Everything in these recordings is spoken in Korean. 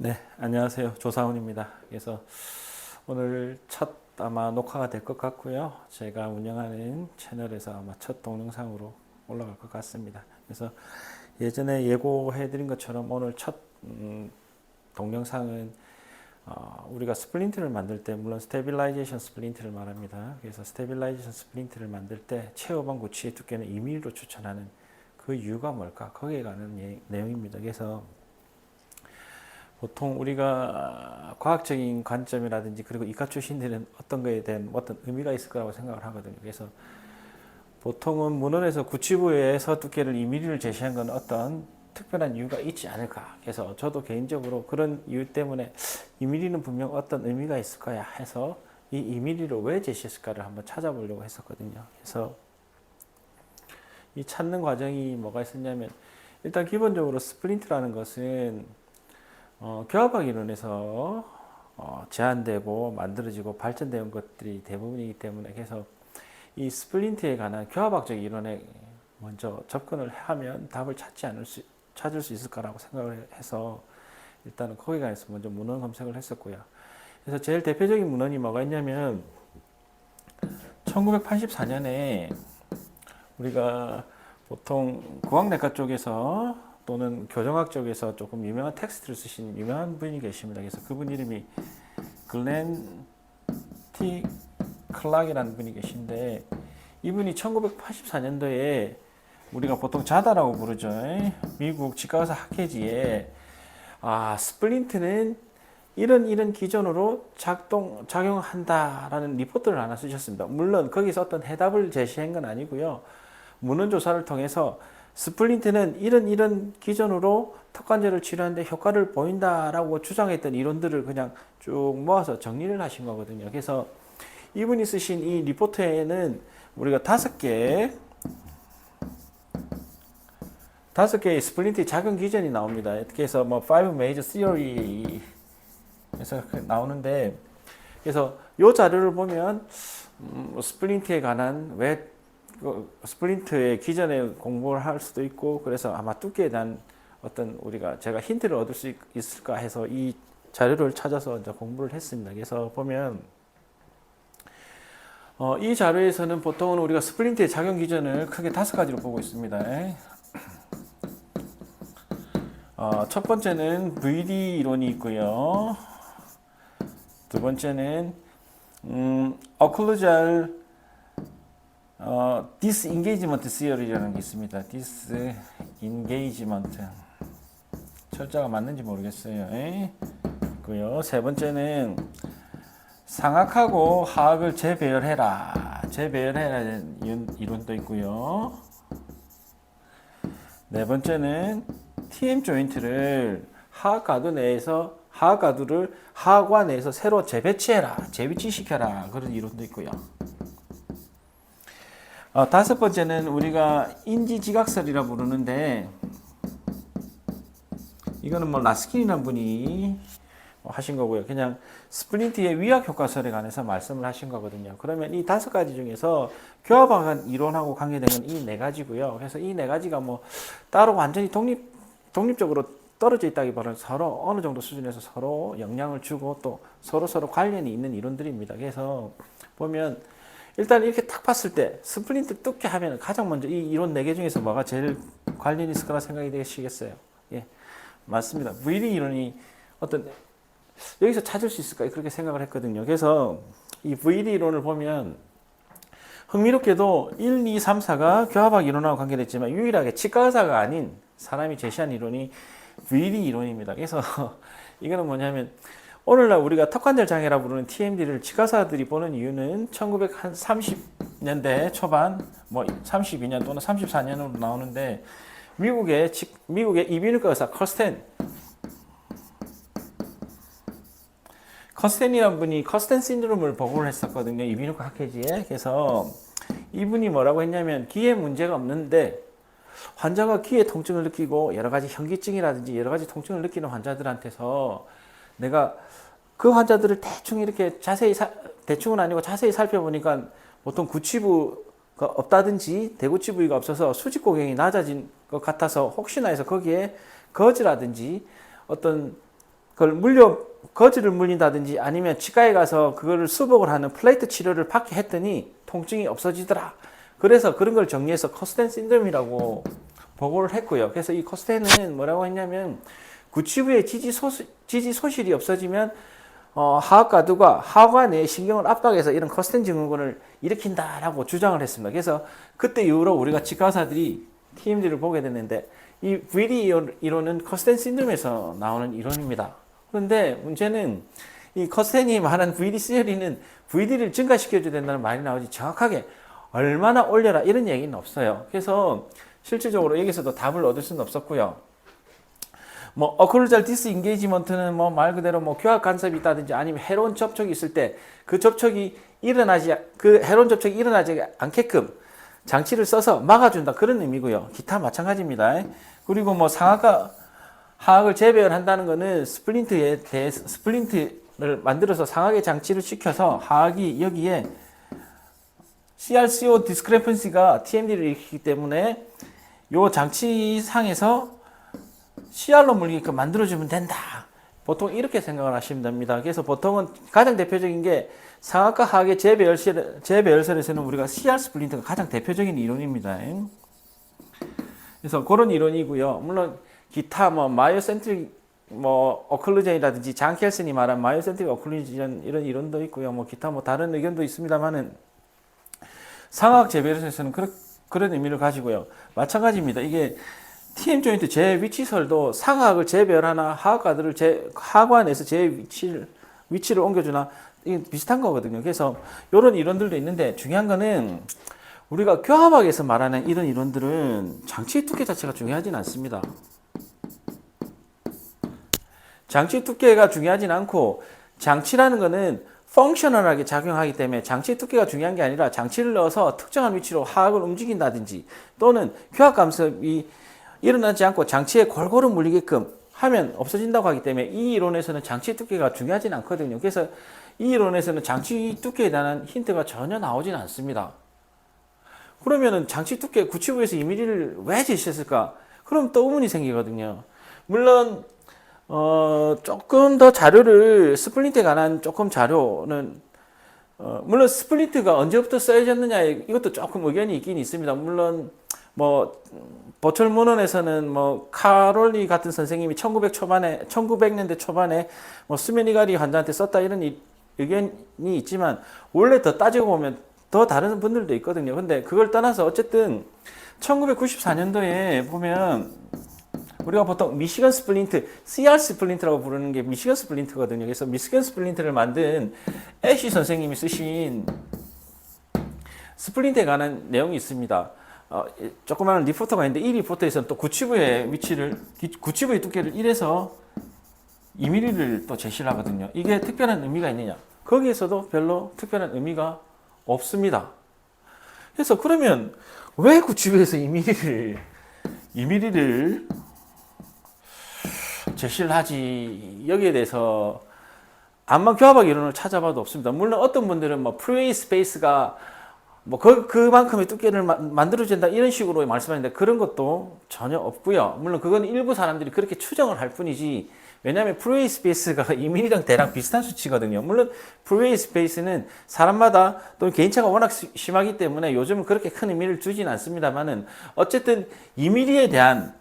네, 안녕하세요. 조사훈입니다. 그래서 오늘 첫 아마 녹화가 될 것 같고요. 제가 운영하는 채널에서 아마 첫 동영상으로 올라갈 것 같습니다. 그래서 예전에 예고해드린 것처럼 오늘 첫 동영상은 우리가 스플린트를 만들 때 물론 스테빌라이제이션 스플린트를 말합니다. 그래서 스테빌라이제이션 스플린트를 만들 때 최후방 구치의 두께는 2mm로 추천하는 그 이유가 뭘까? 거기에 관한 내용입니다. 그래서 보통 우리가 과학적인 관점이라든지 그리고 이과 출신들은 어떤 거에 대한 어떤 의미가 있을 거라고 생각을 하거든요. 그래서 보통은 문헌에서 구치부에서 두께를 2mm를 제시한 건 어떤 특별한 이유가 있지 않을까. 그래서 저도 개인적으로 그런 이유 때문에 2mm는 분명 어떤 의미가 있을 거야 해서 이 2mm를 왜 제시했을까를 한번 찾아보려고 했었거든요. 그래서 이 찾는 과정이 뭐가 있었냐면 일단 기본적으로 스플린트라는 것은 교합학 이론에서 제한되고 만들어지고 발전된 것들이 대부분이기 때문에 그래서 이 스플린트에 관한 교합학적 이론에 먼저 접근을 하면 답을 찾을 수 있을까라고 생각을 해서 일단은 거기에 관해서 먼저 문헌 검색을 했었고요. 그래서 제일 대표적인 문헌이 뭐가 있냐면 1984년에 우리가 보통 국악내과 쪽에서 또는 교정학 쪽에서 조금 유명한 텍스트를 쓰신 유명한 분이 계십니다. 그래서 그분 이름이 글렌 T. 클락이라는 분이 계신데 이분이 1984년도에 우리가 보통 자다라고 부르죠. 미국 치과의사 학회지에 스플린트는 이런 기준으로 작용한다라는 리포트를 하나 쓰셨습니다. 물론 거기서 어떤 해답을 제시한 건 아니고요. 문헌 조사를 통해서 스플린트는 이런 기준으로 턱관절을 치료하는데 효과를 보인다라고 주장했던 이론들을 그냥 쭉 모아서 정리를 하신 거거든요. 그래서 이분이 쓰신 이 리포트에는 우리가 다섯 개의 스플린트 작용 기전이 나옵니다. 그래서 뭐 five major theory 에서 나오는데 그래서 이 자료를 보면 스플린트에 관한 왜 스플린트의 기전에 공부를 할 수도 있고 그래서 아마 두께에 대한 어떤 우리가 제가 힌트를 얻을 수 있을까 해서 이 자료를 찾아서 이제 공부를 했습니다. 그래서 보면 이 자료에서는 보통은 우리가 스플린트의 작용 기전을 크게 5가지로 보고 있습니다. 첫 번째는 VD 이론이 있고요. 두 번째는 occlusal disengagement theory라는 게 있습니다. disengagement 철자가 맞는지 모르겠어요. 있고요. 세 번째는 상악하고 하악을 재배열해라는 이론도 있고요. 네 번째는 TM 조인트를 하악가두를 하악과 내에서 새로 재배치시켜라 그런 이론도 있고요. 다섯 번째는 우리가 인지지각설이라 부르는데 이거는 뭐 라스킨이라는 분이 하신 거고요. 그냥 스플린트의 위약 효과설에 관해서 말씀을 하신 거거든요. 그러면 이 5가지 중에서 교합학 이론하고 관계된 건 이 4가지고요. 그래서 이 4가지가 뭐 따로 완전히 독립적으로 떨어져 있다기보다는 서로 어느 정도 수준에서 서로 영향을 주고 또 서로 관련이 있는 이론들입니다. 그래서 보면 일단 이렇게 딱 봤을 때 스플린트 뚫게 하면 가장 먼저 이 이론 4개 중에서 뭐가 제일 관련이 있을 거라 생각이 되시겠어요? 예, 맞습니다. VD 이론이 어떤 여기서 찾을 수 있을까 그렇게 생각을 했거든요. 그래서 이 VD 이론을 보면 흥미롭게도 1, 2, 3, 4가 교합학 이론하고 관계됐지만 유일하게 치과의사가 아닌 사람이 제시한 이론이 VD 이론입니다. 그래서 이거는 뭐냐면 오늘날 우리가 턱관절 장애라 부르는 TMD를 치과의사들이 보는 이유는 1930년대 초반, 뭐 32년 또는 34년으로 나오는데 미국의 이비인후과 의사 커스텐이라는 분이 커스텐 신드롬을 보고를 했었거든요. 이비인후과 학회지에. 그래서 이분이 뭐라고 했냐면 귀에 문제가 없는데 환자가 귀에 통증을 느끼고 여러 가지 현기증이라든지 여러 가지 통증을 느끼는 환자들한테서 내가 그 환자들을 대충 이렇게 대충은 아니고 자세히 살펴보니까 보통 구치부가 없다든지 대구치 부위가 없어서 수직고경이 낮아진 것 같아서 혹시나 해서 거기에 거즈라든지 어떤 거즈를 물린다든지 아니면 치과에 가서 그거를 수복을 하는 플레이트 치료를 받게 했더니 통증이 없어지더라. 그래서 그런 걸 정리해서 커스텐 신드롬이라고 보고를 했고요. 그래서 이 커스텐은 뭐라고 했냐면 구치부의 지지 소실이 없어지면 하악가두가 하관 내 신경을 압박해서 이런 커스텐 증후군을 일으킨다라고 주장을 했습니다. 그래서 그때 이후로 우리가 치과 의사들이 TMD를 보게 됐는데 이 VD 이론은 커스텐 신드롬에서 나오는 이론입니다. 그런데 문제는 이 커스텐이 말하는 VD 시어리는 VD를 증가시켜줘야 된다는 말이 나오지 정확하게 얼마나 올려라 이런 얘기는 없어요. 그래서 실질적으로 여기서도 답을 얻을 수는 없었고요. 뭐 어클루잘 디스인게이지먼트는 뭐 말 그대로 뭐 교합 간섭이 있다든지 아니면 해로운 접촉이 있을 때 그 해로운 접촉이 일어나지 않게끔 장치를 써서 막아준다 그런 의미고요. 기타 마찬가지입니다. 그리고 뭐 상하가 하악을 재배열한다는 거는 스플린트를 만들어서 상하게 장치를 시켜서 하악이 여기에 CRCO 디스크레펀시가 TMD를 일으키기 때문에 요 장치상에서 CR로 물리게끔 만들어주면 된다. 보통 이렇게 생각을 하시면 됩니다. 그래서 보통은 가장 대표적인 게 상하과 하악의 재배열설에서는 우리가 CR 스플린트가 가장 대표적인 이론입니다. 그래서 그런 이론이고요. 물론 기타 뭐 마이오센트릭 뭐 어클루전이라든지 장 켈슨이 말한 마이오센트릭 어클루전 이런 이론도 있고요. 뭐 기타 뭐 다른 의견도 있습니다만은 상하학 재배열에서는 그런 의미를 가지고요. 마찬가지입니다. 이게 TM 조인트 제 위치설도 상하악을 재배열하나 하관에서 제 위치를 옮겨주나 이게 비슷한 거거든요. 그래서 이런 이론들도 있는데 중요한 거는 우리가 교합학에서 말하는 이런 이론들은 장치의 두께 자체가 중요하진 않습니다. 장치 두께가 중요하진 않고 장치라는 거는 펑셔널하게 작용하기 때문에 장치 두께가 중요한 게 아니라 장치를 넣어서 특정한 위치로 하악을 움직인다든지 또는 교합 감습이 일어나지 않고 장치에 골고루 물리게끔 하면 없어진다고 하기 때문에 이 이론에서는 장치 두께가 중요하진 않거든요. 그래서 이 이론에서는 장치 두께에 대한 힌트가 전혀 나오진 않습니다. 그러면은 장치 두께 구치부에서 2mm를 왜 제시했을까? 그럼 또 의문이 생기거든요. 물론 조금 더 자료를 스플린트에 관한 조금 자료는 물론 스플린트가 언제부터 쓰여졌느냐 이것도 조금 의견이 있긴 있습니다. 물론 뭐 보철문헌에서는 뭐 카롤리 같은 선생님이 1900년대 초반에 뭐 수면이가리 환자한테 썼다 이런 의견이 있지만 원래 더 따지고 보면 더 다른 분들도 있거든요. 근데 그걸 떠나서 어쨌든 1994년도에 보면 우리가 보통 미시건 스플린트, CR 스플린트라고 부르는 게 미시건 스플린트거든요. 그래서 미시건 스플린트를 만든 애쉬 선생님이 쓰신 스플린트에 관한 내용이 있습니다. 조그마한 리포터가 있는데 이 리포터에서는 또 구치부의 두께를 1에서 2mm를 또 제시를 하거든요. 이게 특별한 의미가 있느냐? 거기에서도 별로 특별한 의미가 없습니다. 그래서 그러면 왜 구치부에서 2mm를 제시를 하지? 여기에 대해서 암만 교합학 이론을 찾아봐도 없습니다. 물론 어떤 분들은 뭐 프리웨이 스페이스가 뭐 그만큼의 두께를 만들어준다 이런 식으로 말씀하는데 그런 것도 전혀 없고요. 물론 그건 일부 사람들이 그렇게 추정을 할 뿐이지 왜냐하면 프리웨이 스페이스가 2mm랑 대략 비슷한 수치거든요. 물론 프리웨이 스페이스는 사람마다 또는 개인차가 워낙 심하기 때문에 요즘은 그렇게 큰 의미를 두진 않습니다만은 어쨌든 2mm에 대한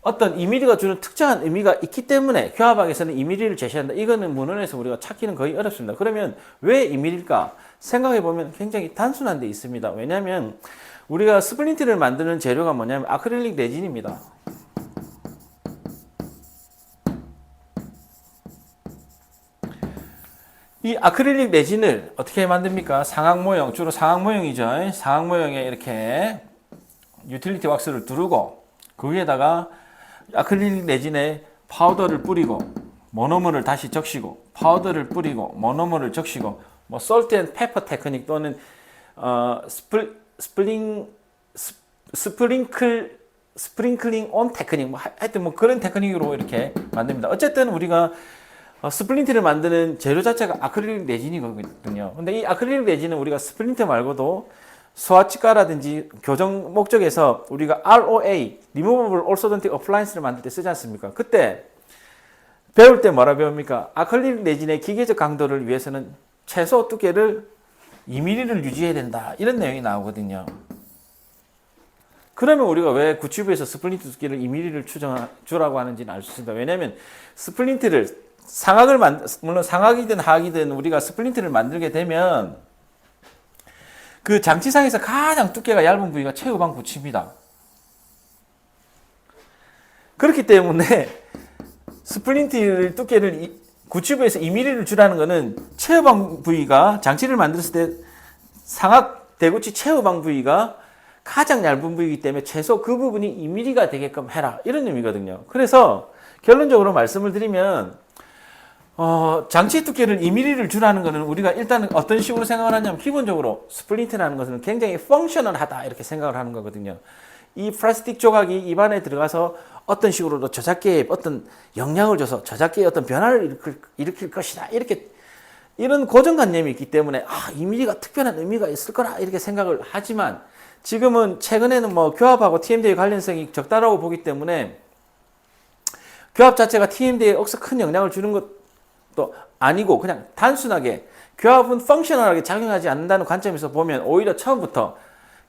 어떤 2mm가 주는 특정한 의미가 있기 때문에 교합학에서는 2mm를 제시한다. 이거는 문헌에서 우리가 찾기는 거의 어렵습니다. 그러면 왜 2mm일까? 생각해보면 굉장히 단순한 데 있습니다. 왜냐하면 우리가 스플린트를 만드는 재료가 뭐냐면 아크릴릭 레진입니다. 이 아크릴릭 레진을 어떻게 만듭니까? 상악 모형, 주로 상악 모형이죠. 상악 모형에 이렇게 유틸리티 왁스를 두르고 그 위에다가 아크릴릭 레진에 파우더를 뿌리고 모노머를 다시 적시고 파우더를 뿌리고 모노머를 적시고 뭐 솔트 앤 페퍼 테크닉 또는 스프링클링 온 테크닉 뭐 하여튼 뭐 그런 테크닉으로 이렇게 만듭니다. 어쨌든 우리가 스플린트를 만드는 재료 자체가 아크릴릭 레진이거든요. 근데 이 아크릴릭 레진은 우리가 스플린트 말고도 소아치과라든지 교정 목적에서 우리가 ROA, Removable Orthodontic Appliance를 만들 때 쓰지 않습니까? 그때 배울 때 뭐라 배웁니까? 아크릴릭 레진의 기계적 강도를 위해서는 최소 두께를 2mm를 유지해야 된다. 이런 내용이 나오거든요. 그러면 우리가 왜 구치부에서 스플린트 두께를 2mm를 주라고 하는지는 알 수 있습니다. 왜냐하면 스플린트를 물론 상악이든 하악이든 우리가 스플린트를 만들게 되면 그 장치상에서 가장 두께가 얇은 부위가 최후방 구치입니다. 그렇기 때문에 스플린트 두께를 구치부에서 2mm를 주라는 것은 최후방 부위가 장치를 만들었을 때 상악 대구치 최후방 부위가 가장 얇은 부위이기 때문에 최소 그 부분이 2mm가 되게끔 해라. 이런 의미거든요. 그래서 결론적으로 말씀을 드리면 장치 두께를 2mm를 주라는 것은 우리가 일단은 어떤 식으로 생각을 하냐면 기본적으로 스플린트라는 것은 굉장히 펑셔널하다 이렇게 생각을 하는 거거든요. 이 플라스틱 조각이 입안에 들어가서 어떤 식으로도 저작계에 어떤 영향을 줘서 저작계에 어떤 변화를 일으킬 것이다. 이런 고정관념이 있기 때문에 2mm가 특별한 의미가 있을 거라 이렇게 생각을 하지만 지금은 최근에는 뭐 교합하고 TMD의 관련성이 적다라고 보기 때문에 교합 자체가 TMD에 억서 큰 영향을 주는 것도 아니고 그냥 단순하게 교합은 펑셔널하게 작용하지 않는다는 관점에서 보면 오히려 처음부터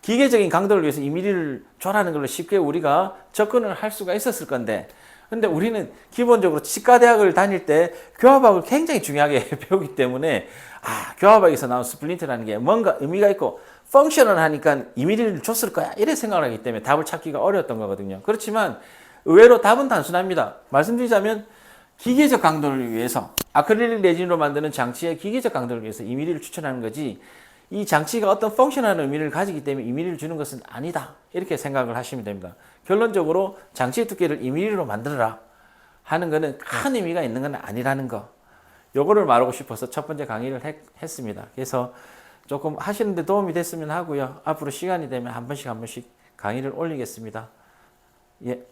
기계적인 강도를 위해서 2mm를 줘라는 걸로 쉽게 우리가 접근을 할 수가 있었을 건데 근데 우리는 기본적으로 치과대학을 다닐 때 교합학을 굉장히 중요하게 배우기 때문에 교합학에서 나온 스플린트라는 게 뭔가 의미가 있고 펑셔널하니까 2mm를 줬을 거야 이래 생각을 하기 때문에 답을 찾기가 어려웠던 거거든요. 그렇지만 의외로 답은 단순합니다. 말씀드리자면 기계적 강도를 위해서 아크릴릭 레진으로 만드는 장치의 기계적 강도를 위해서 2mm를 추천하는 거지 이 장치가 어떤 펑셔널한 의미를 가지기 때문에 2mm를 주는 것은 아니다. 이렇게 생각을 하시면 됩니다. 결론적으로 장치의 두께를 2mm로 만들어라 하는 것은 큰 의미가 있는 건 아니라는 거. 요거를 말하고 싶어서 첫 번째 강의를 했습니다. 그래서 조금 하시는데 도움이 됐으면 하고요. 앞으로 시간이 되면 한 번씩 강의를 올리겠습니다. 예.